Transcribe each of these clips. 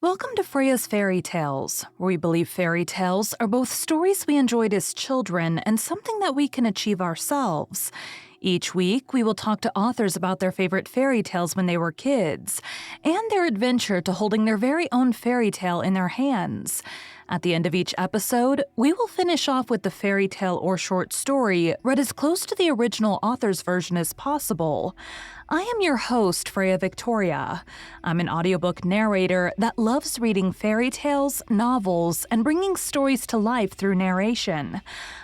Welcome to Freya's Fairy Tales, where we believe fairy tales are both stories we enjoyed as children and something that we can achieve ourselves. Each week, we will talk to authors about their favorite fairy tales when they were kids, and their adventure to holding their very own fairy tale in their hands. At the end of each episode, we will finish off with the fairy tale or short story read as close to the original author's version as possible. I am your host, Freya Victoria. I'm an audiobook narrator that loves reading fairy tales, novels, and bringing stories to life through narration.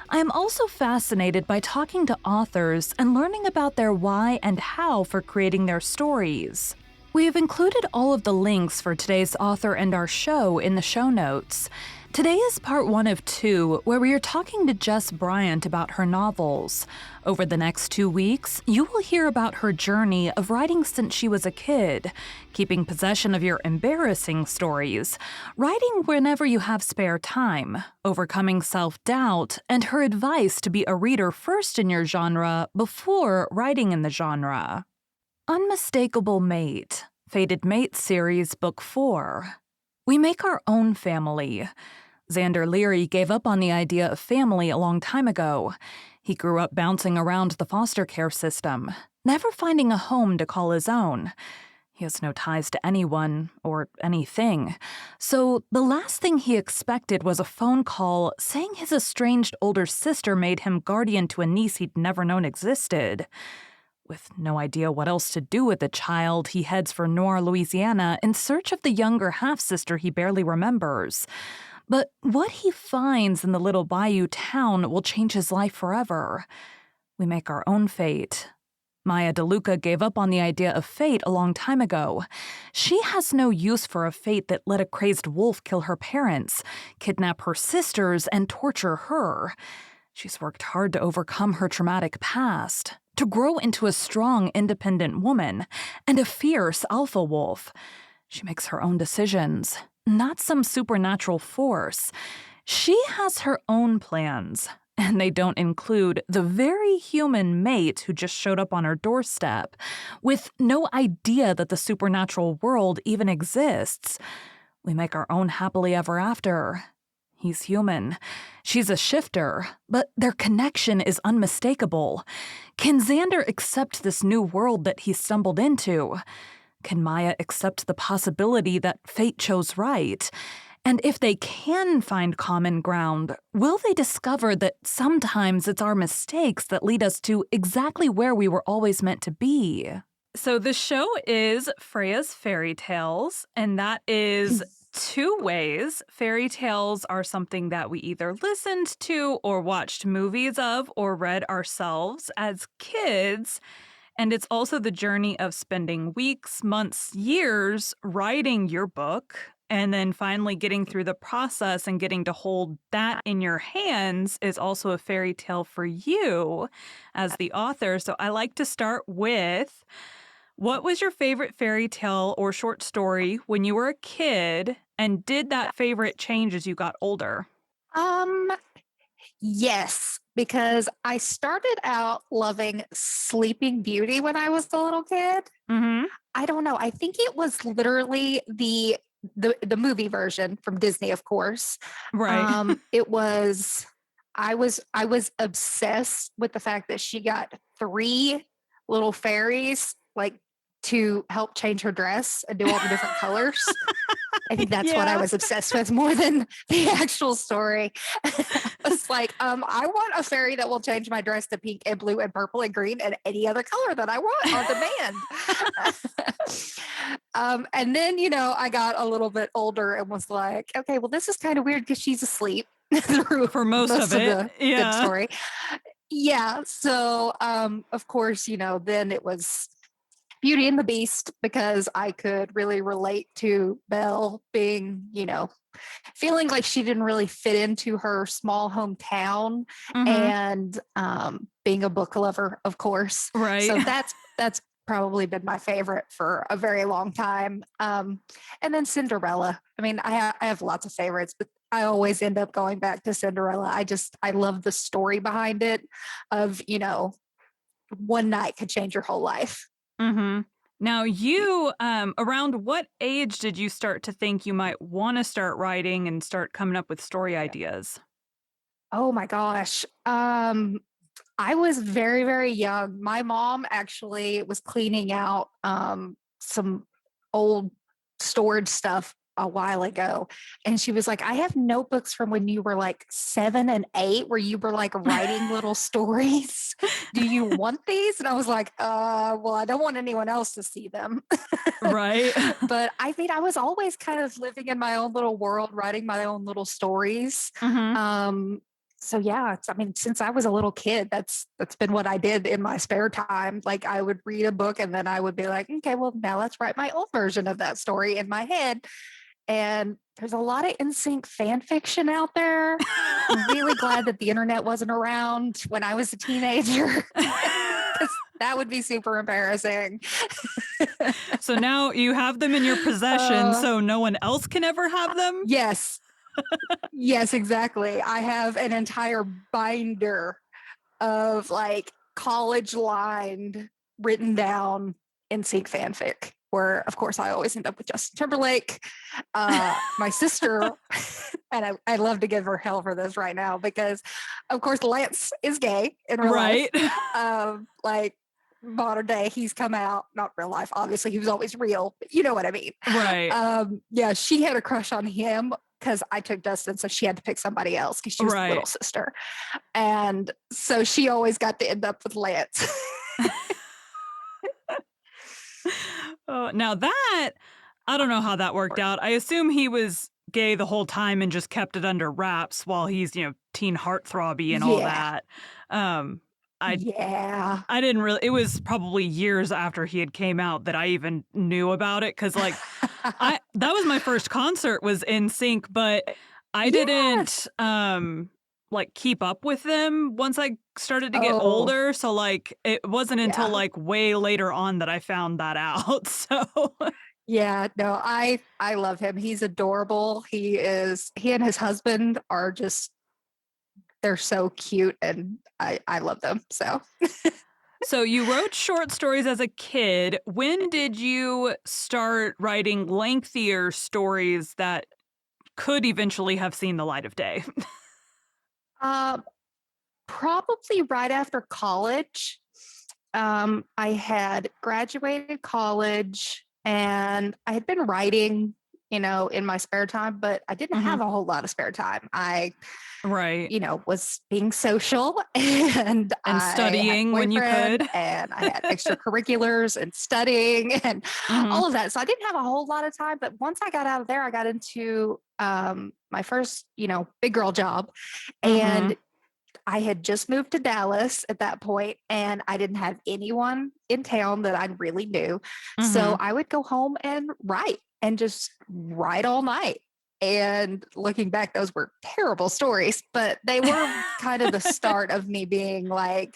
I am also fascinated by talking to authors and learning about their why and how for creating their stories. We have included all of the links for today's author and our show in the show notes. Today is part 1 of 2, where we are talking to Jess Bryant about her novels. Over the next 2 weeks, you will hear about her journey of writing since she was a kid, keeping possession of your embarrassing stories, writing whenever you have spare time, overcoming self-doubt, and her advice to be a reader first in your genre before writing in the genre. Unmistakable Mate, Fated Mate Series, Book 4. We make our own family. Xander Leary gave up on the idea of family a long time ago. He grew up bouncing around the foster care system, never finding a home to call his own. He has no ties to anyone or anything. So the last thing he expected was a phone call saying his estranged older sister made him guardian to a niece he'd never known existed. With no idea what else to do with the child, he heads for Noir, Louisiana, in search of the younger half-sister he barely remembers. But what he finds in the little bayou town will change his life forever. We make our own fate. Maya DeLuca gave up on the idea of fate a long time ago. She has no use for a fate that let a crazed wolf kill her parents, kidnap her sisters, and torture her. She's worked hard to overcome her traumatic past, to grow into a strong, independent woman, and a fierce alpha wolf. She makes her own decisions, not some supernatural force. She has her own plans, and they don't include the very human mate who just showed up on her doorstep, with no idea that the supernatural world even exists. We make our own happily ever after. He's human. She's a shifter, but their connection is unmistakable. Can Xander accept this new world that he stumbled into? Can Maya accept the possibility that fate chose right? And if they can find common ground, will they discover that sometimes it's our mistakes that lead us to exactly where we were always meant to be? So the show is Freya's Fairy Tales, and that is 2 ways. Fairy tales are something that we either listened to or watched movies of or read ourselves as kids. And it's also the journey of spending weeks, months, years writing your book, and then finally getting through the process and getting to hold that in your hands is also a fairy tale for you as the author. So I like to start with, what was your favorite fairy tale or short story when you were a kid, and did that favorite change as you got older? Um, yes, because I started out loving Sleeping Beauty when I was a little kid. Mm-hmm. I don't know. I think it was literally the movie version from Disney, of course. Right. It was I was obsessed with the fact that she got 3 little fairies like to help change her dress and do all the different colors. I think that's what I Yeah. was obsessed with more than the actual story. I was like, I want a fairy that will change my dress to pink and blue and purple and green and any other color that I want on demand. And then, I got a little bit older and was like, okay, well, this is kind of weird because she's asleep through For most of most of it, the good yeah. story. Yeah. So, of course, then it was Beauty and the Beast because I could really relate to Belle being, feeling like she didn't really fit into her small hometown Mm-hmm. and being a book lover, of course. Right. So that's probably been my favorite for a very long time. And then Cinderella. I mean, I have lots of favorites, but I always end up going back to Cinderella. I love the story behind it of, one night could change your whole life. Mm-hmm. Now you, around what age did you start to think you might wanna start writing and start coming up with story ideas? Oh my gosh. I was very, very young. My mom actually was cleaning out some old storage stuff a while ago. And she was like, I have notebooks from when you were like 7 and 8 where you were like writing little stories. Do you want these? And I was like, well, I don't want anyone else to see them. Right? But I mean, I was always kind of living in my own little world, writing my own little stories. Mhm. Um, so yeah, I mean, since I was a little kid, that's been what I did in my spare time. Like I would read a book and then I would be like, okay, well now let's write my own version of that story in my head. And there's a lot of NSYNC fan fiction out there. I'm really glad that the internet wasn't around when I was a teenager because that would be super embarrassing. So now you have them in your possession uh, so no one else can ever have them? yes, yes, exactly. I have an entire binder of like college lined, written down NSYNC fanfic. Where, of course, I always end up with Justin Timberlake. My sister, and I love to give her hell for this right now because, of course, Lance is gay in real life. Right. Like modern day, he's come out, not real life, obviously, he was always real, but you know what I mean. Right. Yeah, she had a crush on him because I took Dustin, so she had to pick somebody else because she was the little Right. sister. And so she always got to end up with Lance. Oh, now that I don't know how that worked out. I assume he was gay the whole time and just kept it under wraps while he's, teen heartthrobby and all Yeah. that. Um, I Yeah. I didn't really it was probably years after he had came out that I even knew about it because, like, I that was my first concert was in sync, but I Yes. didn't, like, keep up with them once I started to get Oh, older, so, like, it wasn't until, yeah. like, way later on that I found that out, so Yeah, no, I love him. He's adorable. He and his husband are just they're so cute and I love them. So, So you wrote short stories as a kid. When did you start writing lengthier stories that could eventually have seen the light of day? um probably right after college. I had graduated college and I had been writing, in my spare time, but I didn't Mhm. have a whole lot of spare time. I, Right. was being social and And I had a studying when you boyfriend could. and I had extracurriculars and studying and Mhm. all of that. So I didn't have a whole lot of time. But once I got out of there, I got into my first, big girl job. And Mhm. I had just moved to Dallas at that point, and I didn't have anyone in town that I really knew. So Mhm. I would go home and write and just write all night. And looking back, those were terrible stories, but they were kind of the start of me being like,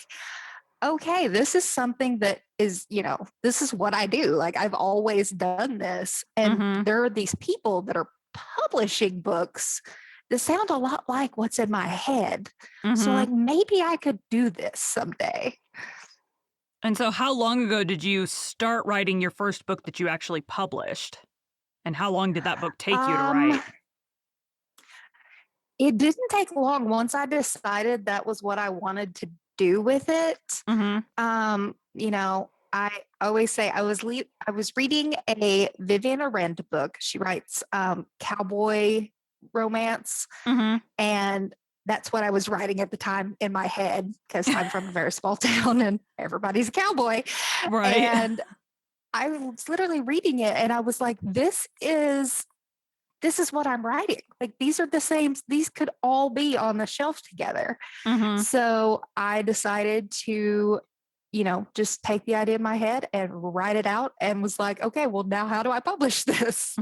okay, this is something that is, this is what I do. Like I've always done this. And Mhm. there are these people that are publishing books that sound a lot like what's in my head. So Mhm. like maybe I could do this someday. And so how long ago did you start writing your first book that you actually published? And how long did that book take you to Um, write? it didn't take long once I decided that was what I wanted to do with it. Mhm. I always say I was reading a Vivian Arend book. She writes cowboy romance, Mhm. and that's what I was writing at the time in my head because I'm from a very small town and everybody's a cowboy. Right. And I was literally reading it and I was like, this is what I'm writing. Like these are the same, these could all be on the shelf together. Mhm. So I decided to, just take the idea in my head and write it out and was like, okay, well, now how do I publish this?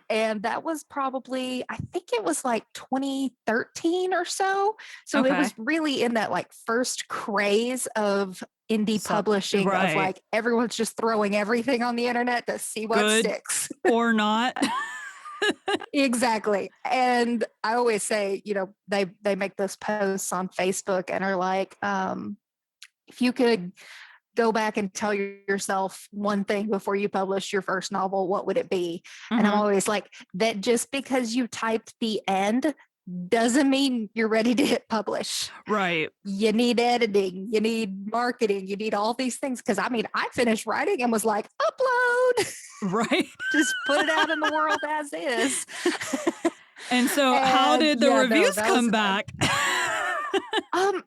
And that was probably, I think it was like 2013 or so. So it was Okay. really in that like first craze of indie So publishing of right. like everyone's just throwing everything on the internet to see what Good sticks. or not. Exactly. And I always say, they make those posts on Facebook and are like, if you could go back and tell yourself one thing before you publish your first novel, what would it be? And I'm Mhm. always like, that just because you typed the end doesn't mean you're ready to hit publish. Right. You need editing, you need marketing, you need all these things. Cause I mean, I finished writing and was like, upload, Right. just put it out in the world as is. And so how And did the yeah, no, reviews that was come a time. back? Um,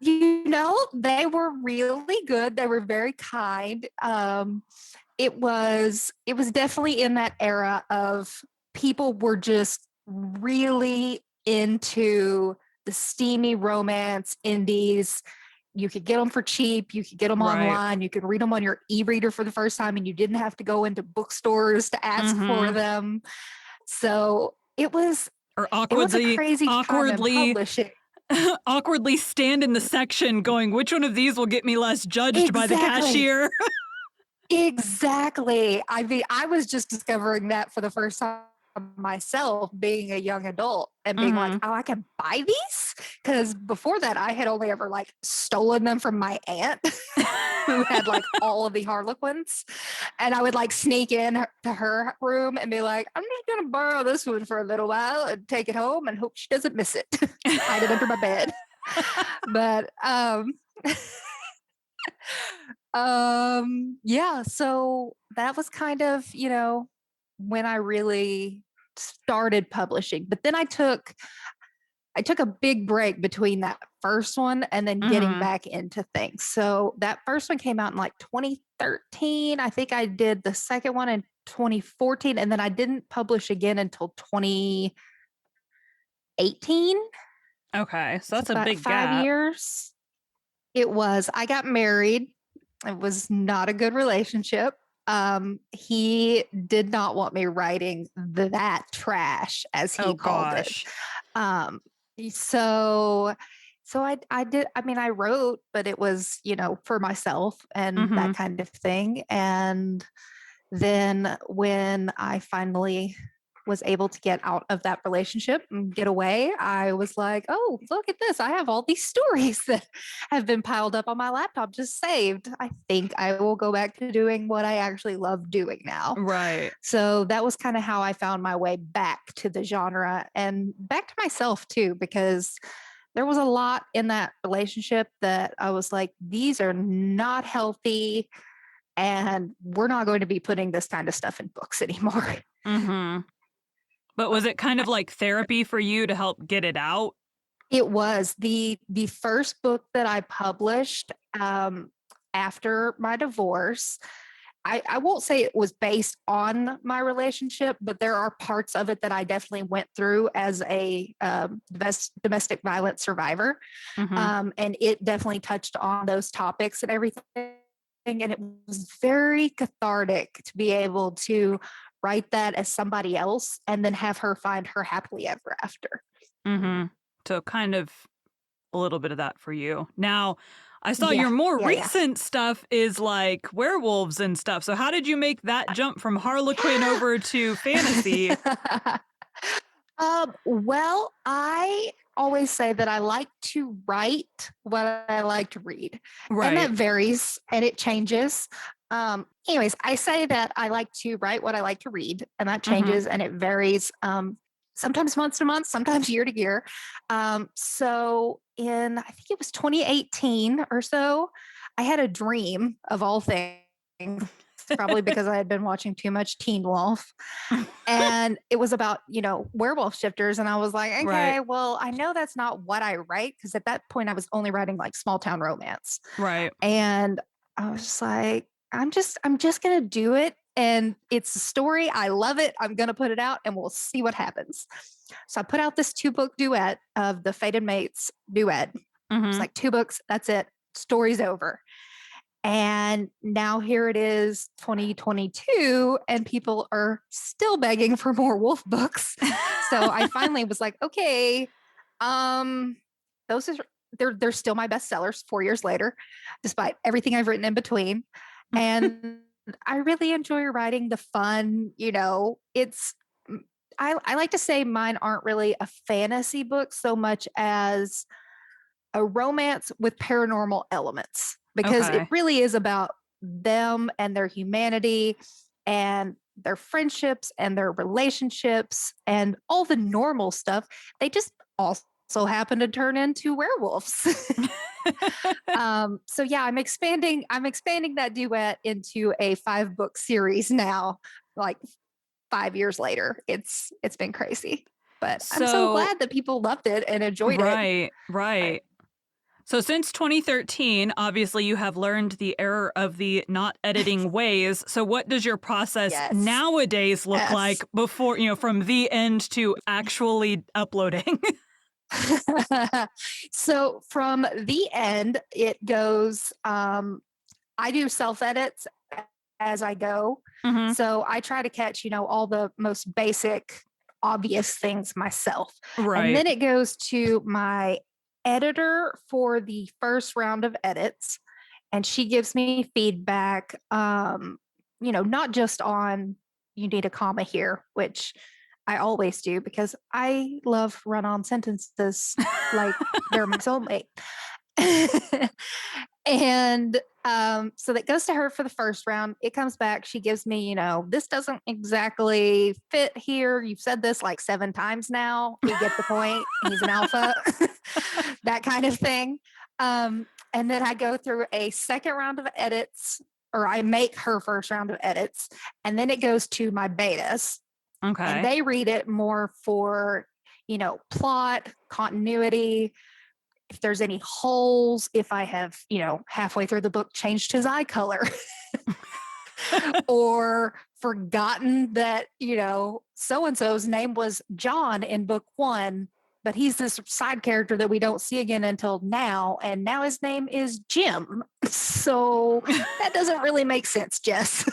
they were really good. They were very kind. It was definitely in that era of people were just really into the steamy romance indies. You could get them for cheap. You could get them Right. online. You could read them on your e-reader for the first time, and you didn't have to go into bookstores to ask for Mhm. them. So Or it was a awkwardly crazy time in awkwardly publishing. awkwardly stand in the section going, "Which one of these will get me less judged by the Exactly. cashier?" Exactly. I mean, I was just discovering that for the first time myself, being a young adult and being like, Mhm. oh, I can buy these? Because before that, I had only ever like stolen them from my aunt who had like all of the Harlequins. And I would like sneak in to her room and be like, I'm just going to borrow this one for a little while and take it home and hope she doesn't miss it. Hide it under my bed. But yeah, so that was kind of, when I really started publishing. But then I took a big break between that first one and then getting Mhm. back into things. So that first one came out in like 2013. I think I did the second one in 2014 and then I didn't publish again until 2018. Okay, so So that's a about big 5 gap. years. It was. I got married. It was not a good relationship. He did not want me writing that trash, as Oh he called it. gosh. Um, so, so I did. I mean, I wrote, but it was, for myself and that Mhm. kind of thing. And then when I finally was able to get out of that relationship and get away, I was like, oh, look at this. I have all these stories that have been piled up on my laptop, just saved. I think I will go back to doing what I actually love doing now. Right. So that was kind of how I found my way back to the genre and back to myself too, because there was a lot in that relationship that I was like, these are not healthy and we're not going to be putting this kind of stuff in books anymore. Mhm. But was it kind of like therapy for you to help get it out? It was the first book that I published after my divorce. I won't say it was based on my relationship, but there are parts of it that I definitely went through as a domestic violence survivor, Mhm. and it definitely touched on those topics and everything. And it was very cathartic to be able to write that as somebody else and then have her find her happily ever after. Mhm. So kind of a little bit of that for you. Now, I saw Yeah, your more yeah, recent stuff is like werewolves and stuff. So how did you make that jump from Harlequin yeah. over to fantasy? Well, I always say that I like to write what I like to read, and that Right. varies and it changes. Anyways, I say that I like to write what I like to read, and that Mhm. changes and it varies. Sometimes month to month, sometimes year to year. So in I think it was 2018 or so, I had a dream of all things. Probably because I had been watching too much Teen Wolf and it was about, werewolf shifters. And I was like, Right. okay, well, I know that's not what I write. Cause at that point I was only writing like small town romance. Right. And I was just like, I'm just gonna do it. And it's a story. I love it. I'm gonna put it out and we'll see what happens. So I put out this 2-book duet of the Fated Mates duet. It's Mhm. like 2 books, that's it. Story's over. And now here it is 2022 and people are still begging for more wolf books. So I finally was like, okay, um those are they're still my bestsellers 4 years later despite everything I've written in between. And I really enjoy writing the fun, it's I like to say mine aren't really a fantasy book so much as a romance with paranormal elements because it Okay. really is about them and their humanity and their friendships and their relationships and all the normal stuff. They just also happen to turn into werewolves. So yeah, I'm expanding that duet into a 5-book series now, like 5 years later. It's been crazy. But I'm so So glad that people loved it and enjoyed it. right, I, right. So since 2013, obviously you have learned the error of the not editing ways. So what does your process yes. nowadays look Yes. like before, from the end to actually uploading? So from the end, it goes, I do self edits as I go. Mhm. So I try to catch, all the most basic, obvious things myself. And Right. then it goes to my editor for the first round of edits. And she gives me feedback, not just on you need a comma here, which I always do because I love run on sentences like they're my soulmate. And so that goes to her for the first round. It comes back. She gives me, this doesn't exactly fit here. You've said this like 7 times now. We get the point. He's an alpha, that kind of thing. And then I go through a second round of edits, or I make her first round of edits. And then it goes to my betas, and Okay. they read it more for, plot, continuity, if there's any holes, if I have, halfway through the book changed his eye color or forgotten that, so and so's name was John in book 1, but he's this side character that we don't see again until now. And now his name is Jim. So that doesn't really make sense, Jess.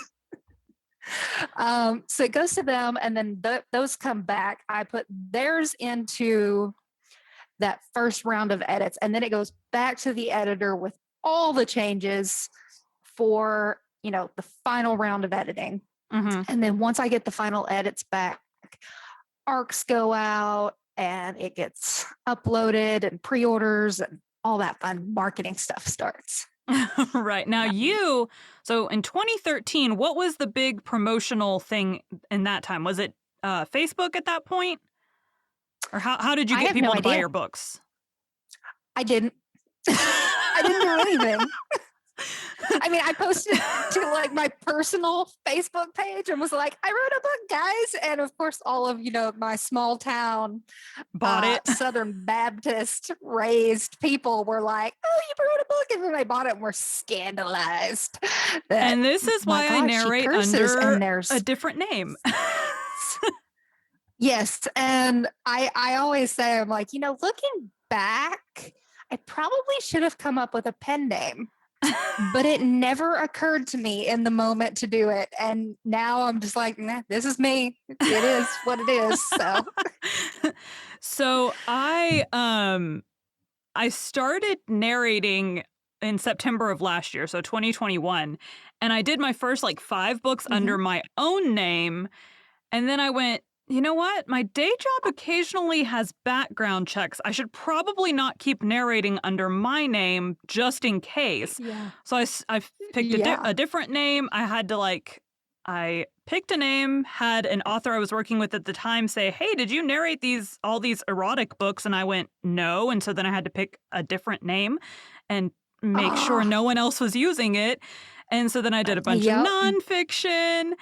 So it goes to them, and then those come back. I put theirs into that first round of edits, and then it goes back to the editor with all the changes for the final round of editing. Mhm. And then once I get the final edits back, arcs go out and it gets uploaded, and pre-orders and all that fun marketing stuff starts. Right. Now so in 2013, what was the big promotional thing in that time? Was it Facebook at that point? Or how did you I get have no people to buy idea. your books? I didn't. I didn't do anything. I mean, I posted to like my personal Facebook page and was like, I wrote a book, guys. And of course, all of, my small town, Bought it? Southern Baptist raised people were like, oh, you wrote a book. And then they bought it and were scandalized that, And this is my why I God, she narrate curses under and a there's different name. yes. And I always say, I'm like, looking back, I probably should have come up with a pen name, but it never occurred to me in the moment to do it. And now I'm just like, nah, this is me. It is what it is. So So I started narrating in September of last year, so 2021, and I did my first like 5 books mhm. under my own name, and then I went, "You know what? My day job occasionally has background checks. I should probably not keep narrating under my name just in case." Yeah. So I picked Yeah. a different name. I picked a name, had an author I was working with at the time say, "Hey, did you narrate all these erotic books?" And I went, "No." And so then I had to pick a different name and make sure Oh, no one else was using it. And so then I did a bunch of yep. nonfiction,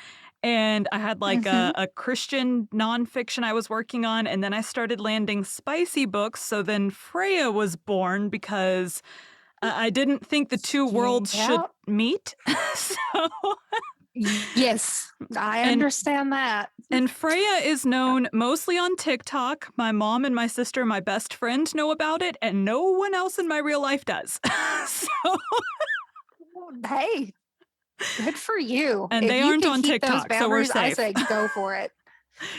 and I had like Hmm. a Christian nonfiction I was working on. And then I started landing spicy books. So then Freya was born because I didn't think the two worlds should Yeah. meet. So, Yes. I and understand that. and Freya is known mostly on TikTok. My mom and my sister, my best friend, know about it, and no one else in my real life does. So, Hey, good for you. and If they you aren't can on keep those TikTok, so we're boundaries, I safe. say go for it.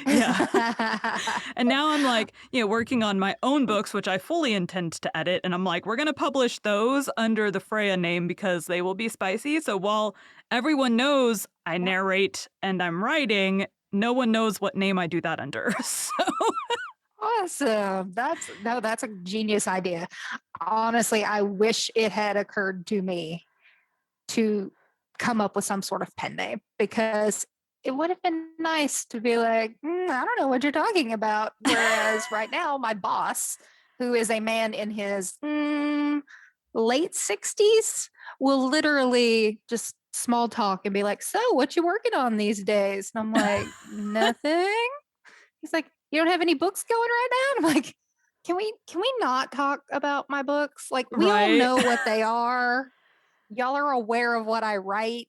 Yeah. And now I'm like, working on my own books, which I fully intend to edit. And I'm like, we're going to publish those under the Freya name because they will be spicy. So while everyone knows I Yeah. narrate and I'm writing, no one knows what name I do that under. So, Awesome. That's a genius idea. Honestly, I wish it had occurred to me. to come up with some sort of pen name because it would have been nice to be like, I don't know what you're talking about. Whereas right now, my boss, who is a man in his late 60s, will literally just small talk and be like, so what you working on these days? And I'm like, nothing. He's like, you don't have any books going right now? And I'm like, can we not talk about my books? Like we all Right. know what they are. Y'all are aware of what I write.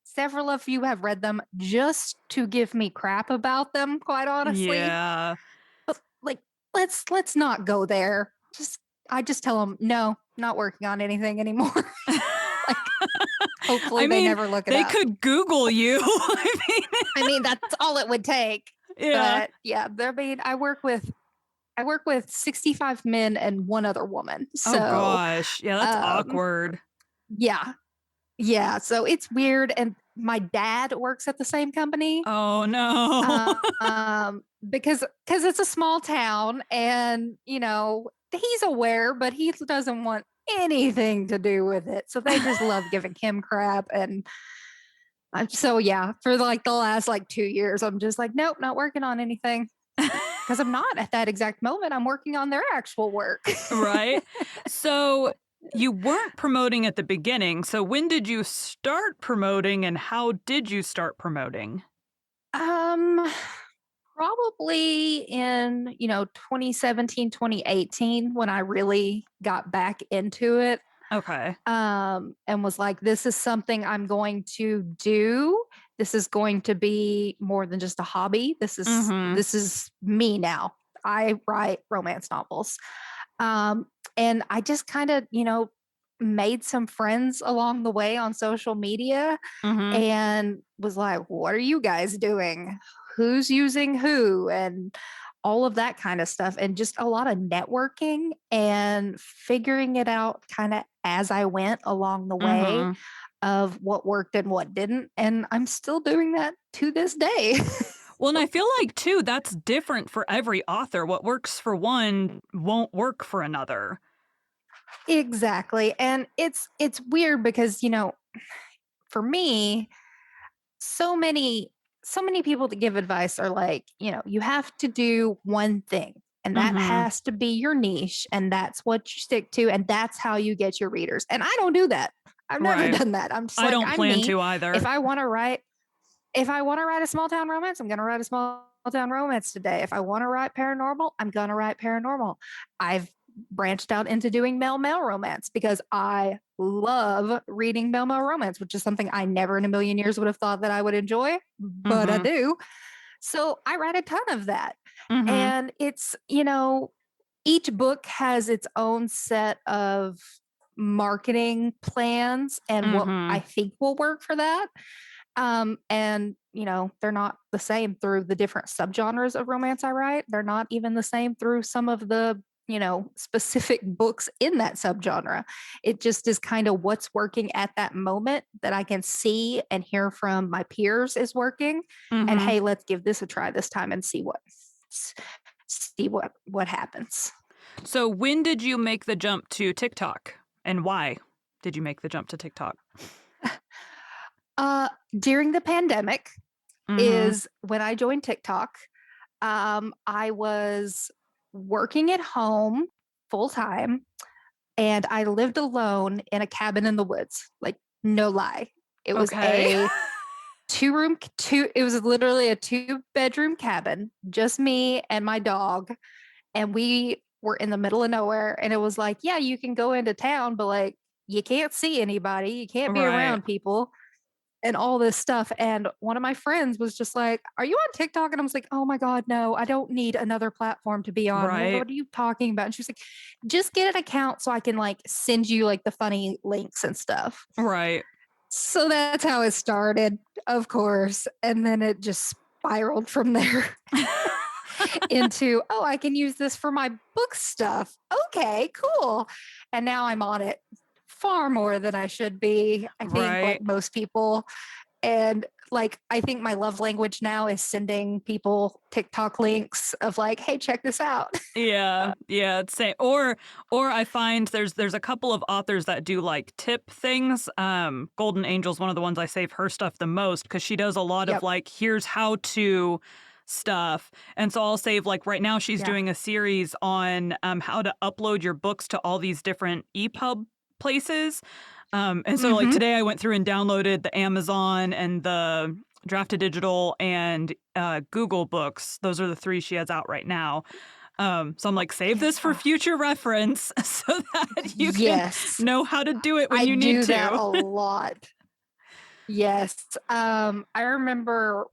Several of you have read them just to give me crap about them, quite honestly. Yeah. But like let's not go there. I just tell them, no, not working on anything anymore. Like hopefully I they mean, never look it they up. could Google you. I mean, that's all it would take. Yeah. But yeah, I mean, I work with 65 men and one other woman. Oh So, gosh. Yeah, that's um, awkward. yeah, yeah. So it's weird. And my dad works at the same company, Oh no. because it's a small town, and he's aware, but he doesn't want anything to do with it. So they just love giving him crap, and so yeah. For like the last like 2 years, I'm just like, nope, not working on anything. Because I'm not at that exact moment. I'm working on their actual work. Right? So you weren't promoting at the beginning. So when did you start promoting and how did you start promoting? um, Probably in 2017, 2018, when I really got back into it. Okay. And was like, this is something I'm going to do. This is going to be more than just a hobby. This is Mhm. this is me now. I write romance novels. Um, and I just kind of, made some friends along the way on social media Mhm. and was like, what are you guys doing? Who's using who? And all of that kind of stuff. And just a lot of networking and figuring it out kind of as I went along the way Mhm. of what worked and what didn't. And I'm still doing that to this day. Well, and I feel like too that's different for every author. What works for one won't work for another. Exactly. And it's weird because, for me, so many so many people that give advice are like, you have to do one thing and that Mhm. has to be your niche and that's what you stick to and that's how you get your readers. And I don't do that. I've never Right. done that. I'm just I like, don't I'm plan me. to If either. I want to write if I want to write a small town romance, I'm going to write a small town romance today. If I want to write paranormal, I'm going to write paranormal. I've branched out into doing male romance because I love reading male romance, which is something I never in a million years would have thought that I would enjoy, but I Mhm. do. So I write a ton of that. Mhm. And it's, each book has its own set of marketing plans and what I Mhm. think will work for that. And they're not the same through the different subgenres of romance I write. They're not even the same through some of the, specific books in that subgenre. It just is kind of what's working at that moment that I can see and hear from my peers is working. And Mhm. hey, let's give this a try this time and see what happens. So when did you make the jump to TikTok and why did you make the jump to TikTok? Uh During the pandemic Mhm. is when I joined TikTok. I was working at home full time and I lived alone in a cabin in the woods. Like, no lie. It was Okay. a it was literally a 2-bedroom cabin, just me and my dog. And we were in the middle of nowhere. And it was like, yeah, you can go into town, but like, you can't see anybody, you can't be Right. around people and all this stuff. And one of my friends was just like, are you on TikTok? And I was like, oh my God, no, I don't need another platform to be on. Right. What are you talking about? And she was like, just get an account so I can like send you like the funny links and stuff. Right. So that's how it started, of course. And then it just spiraled from there into, oh, I can use this for my book stuff. Okay, cool. And now I'm on it far more than I should be. I think like Right. most people. And like, I think my love language now is sending people TikTok links of like, hey, check this out. Yeah, yeah, it's same. Or I find there's a couple of authors that do like tip things. Golden Angel's one of the ones I save her stuff the most because she does a lot of Yep. like here's how to stuff. And so I'll save like right now she's Yeah. doing a series on how to upload your books to all these different EPUB places. And so like Mm-hmm. today I went through and downloaded the Amazon and the Drafted Digital and Google Books. Those are the three she has out right now. So I'm like, save this for future reference so that you can Yes. know how to do it when I you need do that to. a lot. Yes. I remember,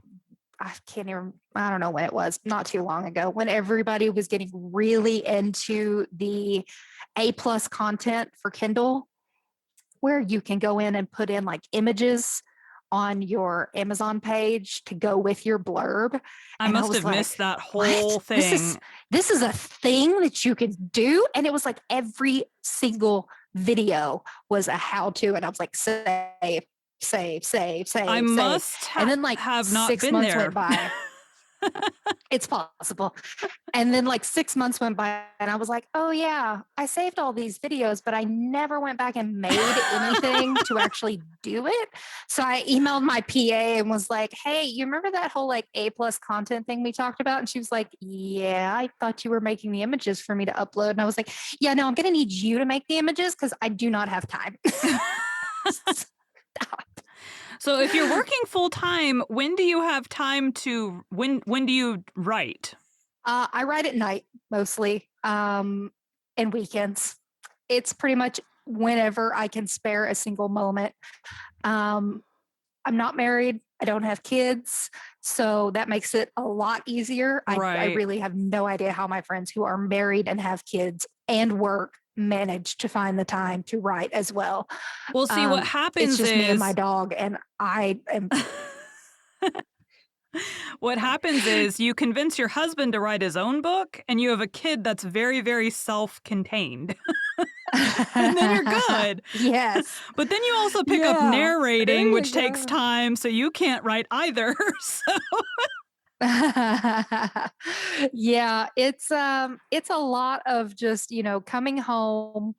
I can't even, I don't know when it was, not too long ago, when everybody was getting really into the A+ content for Kindle, where you can go in and put in like images on your Amazon page to go with your blurb. I And I must was have missed like, that what? whole This is thing. this is a thing that you can do. And it was like every single video was a how-to. And I was like, save, save, save, I save, save. must And then like have not 6 been months there. went by. It's possible. And then like 6 months went by and I was like, oh yeah, I saved all these videos, but I never went back and made anything to actually do it. So I emailed my PA and was like, hey, you remember that whole like A+ content thing we talked about? And she was like, yeah, I thought you were making the images for me to upload. And I was like, yeah, no, I'm going to need you to make the images because I do not have time. So if you're working full time, when do you have time to when do you write? I write at night mostly, and weekends. It's pretty much whenever I can spare a single moment. Um, I'm not married. I don't have kids. So that makes it a lot easier. I Right. really have no idea how my friends who are married and have kids and work manage to find the time to write as well. Well, see what It's happens just me and my is dog, and I am. what happens is you convince your husband to write his own book and you have a kid that's very, very self-contained. And then you're good. Yes. But then you also pick up Yeah. There narrating, you which takes go. time, so you can't write either. So Yeah, it's a lot of just, coming home,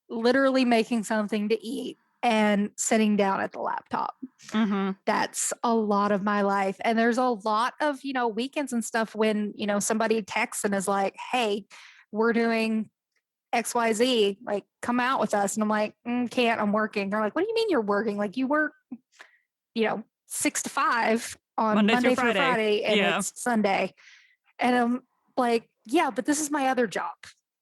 literally making something to eat and sitting down at the laptop. Mhm. That's a lot of my life. And there's a lot of, weekends and stuff when, somebody texts and is like, "Hey, we're doing XYZ, like come out with us." And I'm like, "Can't, I'm working." They're like, "What do you mean you're working? Like you work, 6 to 5 on Monday through Monday through Friday. Friday and Yeah. it's Sunday." And I'm like, yeah, but this is my other job.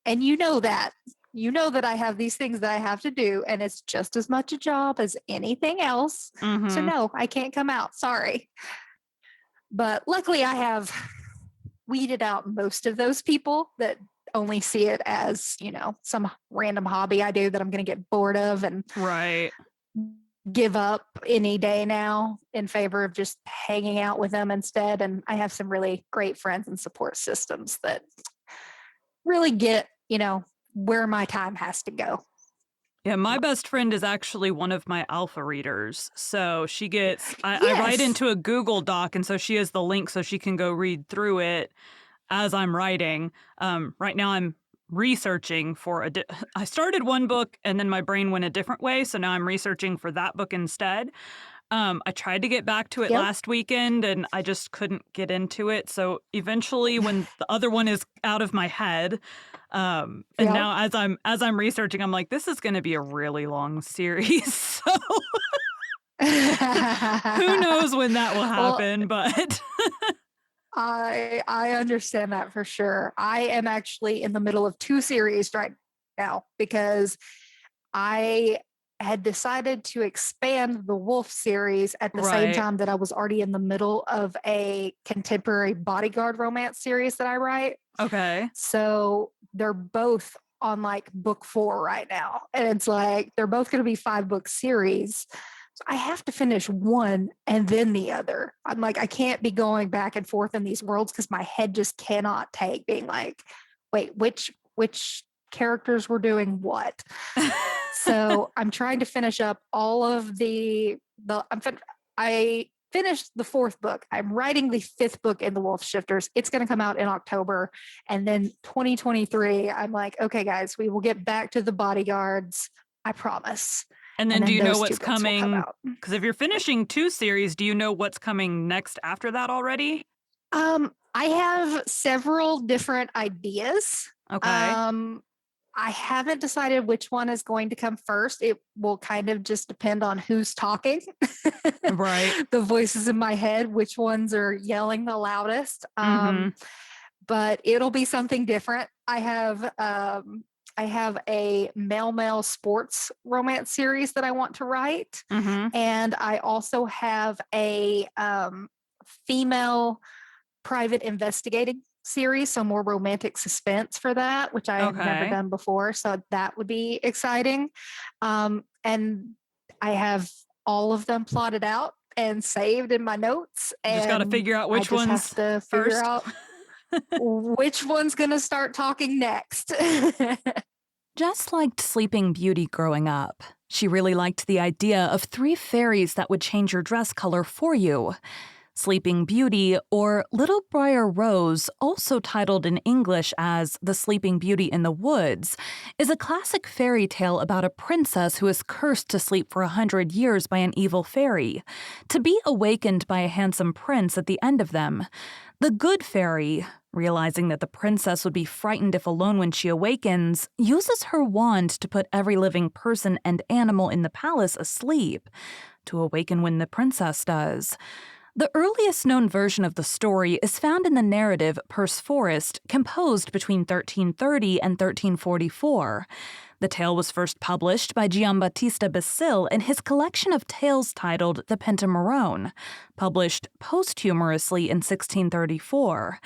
And you know that. You know that I have these things that I have to do, and it's just as much a job as anything else. So, Mhm. no, I can't come out. Sorry. But luckily, I have weeded out most of those people that only see it as, some random hobby I do that I'm going to get bored of and Right. give up any day now in favor of just hanging out with them instead. And I have some really great friends and support systems that really get, where my time has to go. Yeah, my best friend is actually one of my alpha readers. So she gets I write Yes. into a Google Doc, and so she has the link so she can go read through it as I'm writing. Right now I'm researching for I started one book and then my brain went a different way, so now I'm researching for that book instead. I tried to get back to it Yep. last weekend and I just couldn't get into it. So eventually when the other one is out of my head, and Yep. now as I'm researching, I'm like, this is gonna be a really long series. So who knows when that will Well, happen, but I understand that for sure. I am actually in the middle of 2 series right now because I had decided to expand the Wolf series at the same right. time that I was already in the middle of a contemporary bodyguard romance series that I write. Okay. So they're both on like book 4 right now. And it's like they're both going to be 5-book series. So I have to finish one and then the other. I'm like, I can't be going back and forth in these worlds because my head just cannot take being like, wait, which characters were doing what? So I'm trying to finish up all of the I finished the fourth book. I'm writing the fifth book in the Wolf Shifters. It's going to come out in October. And then 2023, I'm like, okay, guys, we will get back to the bodyguards. I promise. And And then do then you know those two what's books will come coming? out. Because if you're finishing 2 series, do you know what's coming next after that already? I have several different ideas. Okay. I haven't decided which one is going to come first. It will kind of just depend on who's talking. Right. The voices in my head, which ones are yelling the loudest. Mhm. But it'll be something different. I have a male sports romance series that I want to write. Mhm. And I also have a female private investigating series, so more romantic suspense for that, which I have never Okay. done before. So that would be exciting. And I have all of them plotted out and saved in my notes. You just gotta And figure out I which just have one's to figure first. out which one's going to start talking next. Jess liked Sleeping Beauty growing up. She really liked the idea of 3 fairies that would change your dress color for you. Sleeping Beauty, or Little Briar Rose, also titled in English as The Sleeping Beauty in the Woods, is a classic fairy tale about a princess who is cursed to sleep for 100 years by an evil fairy, to be awakened by a handsome prince at the end of them. The good fairy, realizing that the princess would be frightened if alone when she awakens, uses her wand to put every living person and animal in the palace asleep, to awaken when the princess does. The earliest known version of the story is found in the narrative Perseforest, composed between 1330 and 1344. The tale was first published by Giambattista Basile in his collection of tales titled The Pentamerone, published posthumously in 1634.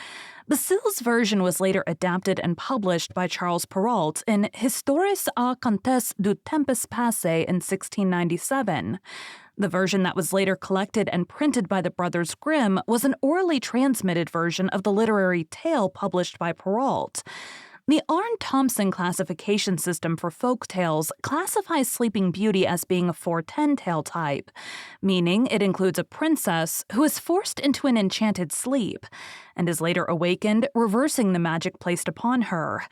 Basile's version was later adapted and published by Charles Perrault in Histoires à Contes du Temps Passé in 1697. The version that was later collected and printed by the Brothers Grimm was an orally transmitted version of the literary tale published by Perrault. The Arne Thompson classification system for folk tales classifies Sleeping Beauty as being a 410 tale type, meaning it includes a princess who is forced into an enchanted sleep and is later awakened, reversing the magic placed upon her.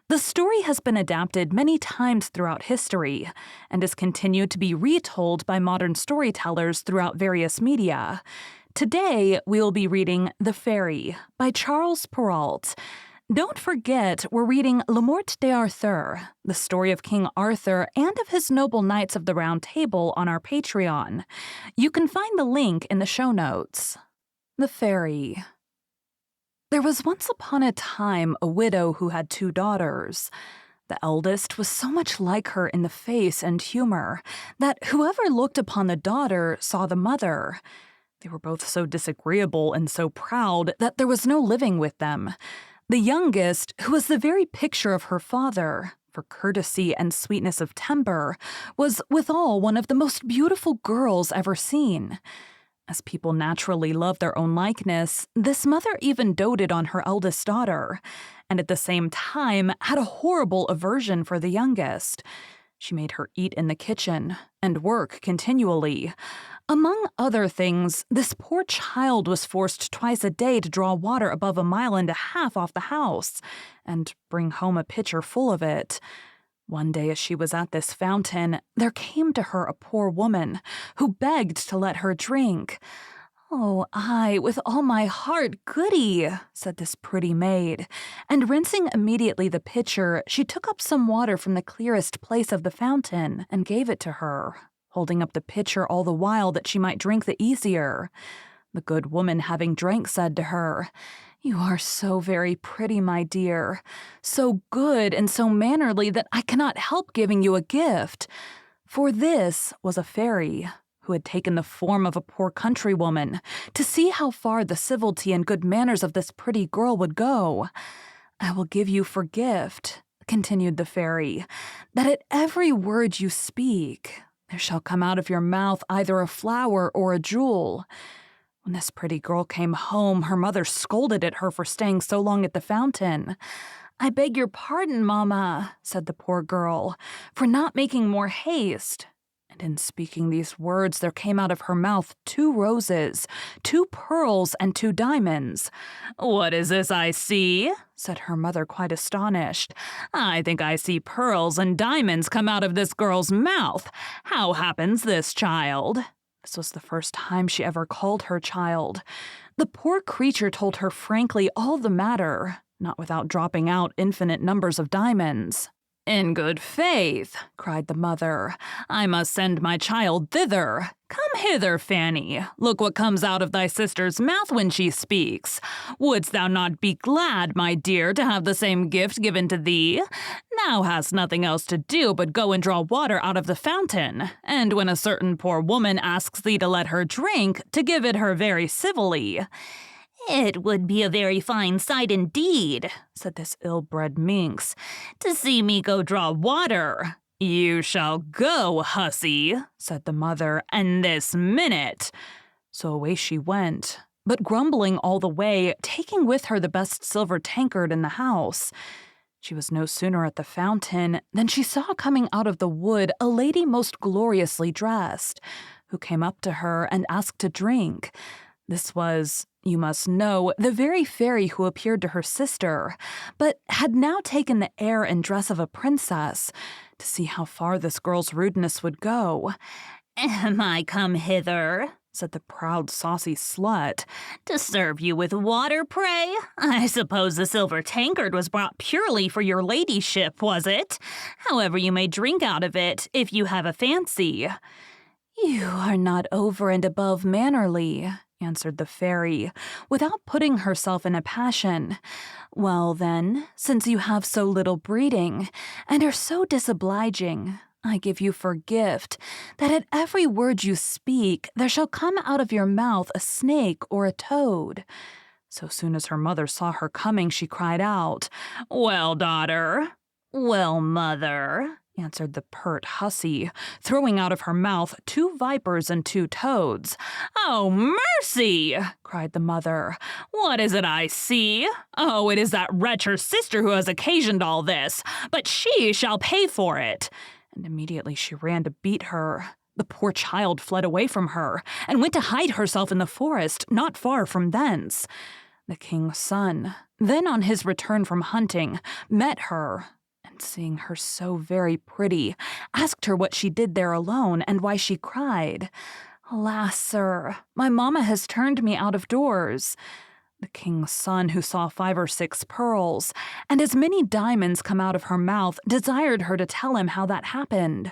The story has been adapted many times throughout history and is continued to be retold by modern storytellers throughout various media. Today, we will be reading The Fairy by Charles Perrault. Don't forget, we're reading Le Morte d'Arthur, the story of King Arthur and of his noble knights of the Round Table on our Patreon. You can find the link in the show notes. The Fairy. There was once upon a time a widow who had 2 daughters. The eldest was so much like her in the face and humor that whoever looked upon the daughter saw the mother. They were both so disagreeable and so proud that there was no living with them. The youngest, who was the very picture of her father, for courtesy and sweetness of temper, was withal one of the most beautiful girls ever seen. As people naturally love their own likeness, this mother even doted on her eldest daughter, and at the same time had a horrible aversion for the youngest. She made her eat in the kitchen and work continually. Among other things, this poor child was forced twice a day to draw water above 1.5 miles off the house and bring home a pitcher full of it. One day as she was at this fountain, there came to her a poor woman who begged to let her drink. "Oh, I, with all my heart, goody," said this pretty maid, and rinsing immediately the pitcher, she took up some water from the clearest place of the fountain and gave it to her, holding up the pitcher all the while that she might drink the easier. The good woman, having drank, said to her, "You are so very pretty, my dear, so good and so mannerly that I cannot help giving you a gift." For this was a fairy, who had taken the form of a poor countrywoman, to see how far the civility and good manners of this pretty girl would go. "I will give you for gift," continued the fairy, "that at every word you speak, there shall come out of your mouth either a flower or a jewel." When this pretty girl came home, her mother scolded at her for staying so long at the fountain. "I beg your pardon, Mamma," said the poor girl, "for not making more haste." And in speaking these words, there came out of her mouth 2 roses, 2 pearls, and 2 diamonds. "What is this I see?" said her mother, quite astonished. "I think I see pearls and diamonds come out of this girl's mouth. How happens this, child?" This was the first time she ever called her child. The poor creature told her frankly all the matter, not without dropping out infinite numbers of diamonds. "In good faith," cried the mother, "I must send my child thither. Come hither, Fanny. Look what comes out of thy sister's mouth when she speaks. Wouldst thou not be glad, my dear, to have the same gift given to thee? Thou hast nothing else to do but go and draw water out of the fountain, and when a certain poor woman asks thee to let her drink, to give it her very civilly." "It would be a very fine sight indeed," said this ill-bred minx, "to see me go draw water." "You shall go, hussy," said the mother, "and this minute." So away she went, but grumbling all the way, taking with her the best silver tankard in the house. She was no sooner at the fountain than she saw coming out of the wood a lady most gloriously dressed, who came up to her and asked to drink. This was, you must know, the very fairy who appeared to her sister, but had now taken the air and dress of a princess, to see how far this girl's rudeness would go. "Am I come hither," said the proud, saucy slut, "to serve you with water, pray? I suppose the silver tankard was brought purely for your ladyship, was it? However, you may drink out of it, if you have a fancy." "You are not over and above mannerly," answered the fairy, without putting herself in a passion. "Well, then, since you have so little breeding, and are so disobliging, I give you for gift that at every word you speak there shall come out of your mouth a snake or a toad." So soon as her mother saw her coming, she cried out, "Well, daughter?" "Well, mother," answered the pert hussy, throwing out of her mouth 2 vipers and 2 toads. "Oh, mercy!" cried the mother. "What is it I see? Oh, it is that wretch her sister who has occasioned all this, but she shall pay for it." And immediately she ran to beat her. The poor child fled away from her, and went to hide herself in the forest not far from thence. The king's son, then on his return from hunting, met her, and seeing her so very pretty, asked her what she did there alone, and why she cried. "Alas, sir, my mamma has turned me out of doors." The king's son, who saw 5 or 6 pearls, and as many diamonds come out of her mouth, desired her to tell him how that happened.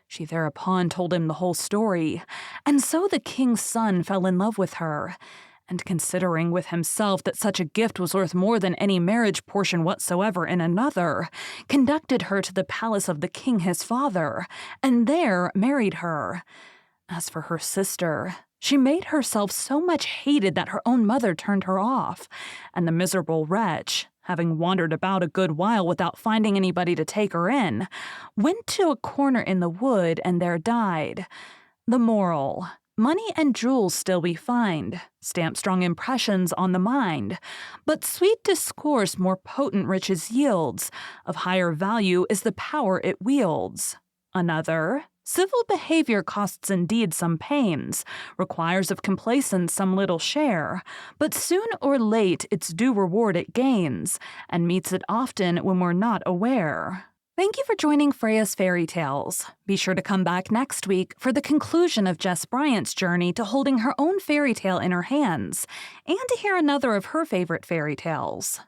She thereupon told him the whole story, and so the king's son fell in love with her, and considering with himself that such a gift was worth more than any marriage portion whatsoever in another, conducted her to the palace of the king his father, and there married her. As for her sister, she made herself so much hated that her own mother turned her off, and the miserable wretch, having wandered about a good while without finding anybody to take her in, went to a corner in the wood and there died. The moral: money and jewels still we find, stamp strong impressions on the mind, but sweet discourse more potent riches yields, of higher value is the power it wields. Another: civil behavior costs indeed some pains, requires of complaisance some little share, but soon or late its due reward it gains, and meets it often when we're not aware. Thank you for joining Freya's Fairy Tales. Be sure to come back next week for the conclusion of Jess Bryant's journey to holding her own fairy tale in her hands, and to hear another of her favorite fairy tales.